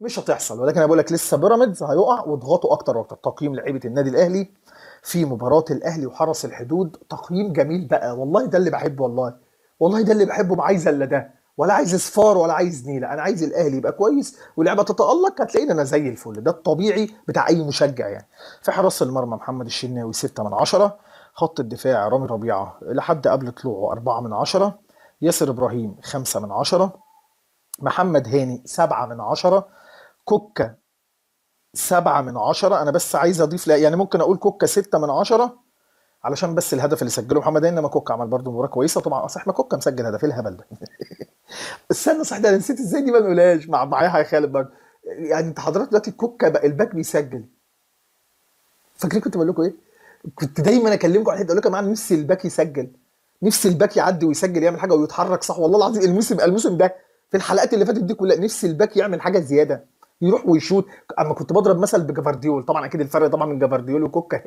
مش هتحصل. ولكن انا بقول لك لسه بيراميدز هيقع واضغطوا اكتر واكتر. تقييم لعيبه النادي الاهلي في مباراه الاهلي وحرس الحدود تقييم جميل بقى، والله ده اللي بحبه، والله والله ده اللي بحبه. ما عايز الا ده، ولا عايز اصفار ولا عايز نيله، انا عايز الاهلي يبقى كويس واللعبه تتالق، هتلاقيني انا زي الفل. ده الطبيعي بتاع اي مشجع يعني. في حراسه المرمى محمد الشناوي 6 من 10. خط الدفاع رامي ربيعه لحد قبل طلوعه 4 من 10. ياسر ابراهيم 5 من 10. محمد هاني 7 من 10. كوكا 7 من 10. انا بس عايز اضيف يعني ممكن اقول كوكا 6 من 10 علشان بس الهدف اللي سجله محمد هاني، انما كوكا عمل برده مباراه كويسه طبعا. اصل احنا كوكا مسجل هدف، ايه الهبل ده؟ استنى صح، ده انا نسيت ازاي دي ما نقولهاش معايا يا خالد برضه. يعني انت حضرتك دلوقتي كوكا بقى الباك بيسجل. فاكرين كنت بقول لكم ايه؟ كنت دايما اكلمكم على الحته، اقول لكم يا جماعه نفسي الباك يسجل، نفسي الباك يعدي ويسجل يعمل حاجه ويتحرك صح. والله العظيم الموسم ده في الحلقات اللي فاتت دي كلها نفسي الباك يعمل حاجه زياده، يروح ويشوط. اما كنت بضرب مثل بجفارديول، طبعا اكيد الفرق طبعا من جفارديول وكوكا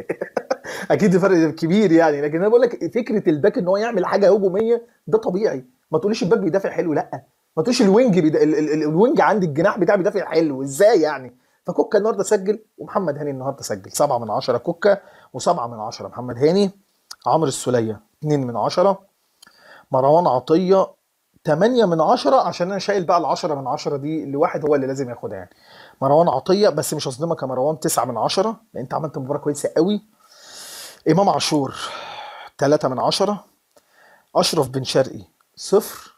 اكيد الفرق كبير يعني. لكن انا بقول لك فكره الباك ان هو يعمل حاجه هجوميه ده طبيعي. ما تقوليش الباك بيدافع حلو، لا. ما تقوليش الوينج الوينج عندي الجناح بتاعي بيدافع حلو ازاي يعني. فكوكا النهارده سجل، ومحمد هاني النهارده سجل 7 من 10 كوكا و7 من 10 محمد هاني. عمرو السوليه 2 من 10. مروان عطيه 8 من 10، عشان انا شايل بقى ال 10 من 10 دي لواحد هو اللي لازم ياخدها يعني. مروان عطيه، بس مش هظلمك يا مروان، 9 من 10 لان انت عملت مباراه كويسه قوي. امام عاشور 3 من 10. اشرف بن شرقي 0.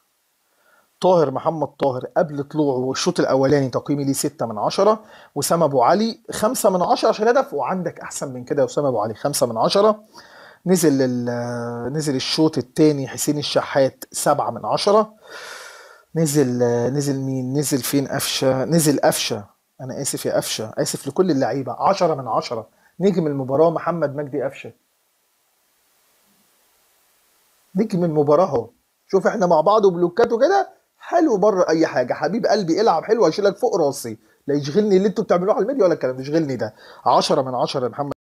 طاهر محمد طاهر قبل طلوعه والشوط الاولاني تقييمي ليه 6 من 10. وسام ابو علي 5 من 10 عشان هدف، وعندك احسن من كده يا اسامه ابو علي 5 من 10. نزل الشوط الثاني حسين الشحات 7 من 10. نزل مين؟ نزل فين؟ قفشه. نزل قفشه، انا اسف يا قفشه، اسف لكل اللعيبه، 10 من 10. نجم المباراه محمد مجدي قفشه، نجم المباراه اهو. شوف احنا مع بعض وبلوكات وكده حلو بره اي حاجه، حبيب قلبي العب حلو هشيلك فوق راسي. لا يشغلني اللي انتوا بتعملوه على الميديا ولا الكلام ده يشغلني ده. 10 من 10 يا محمد.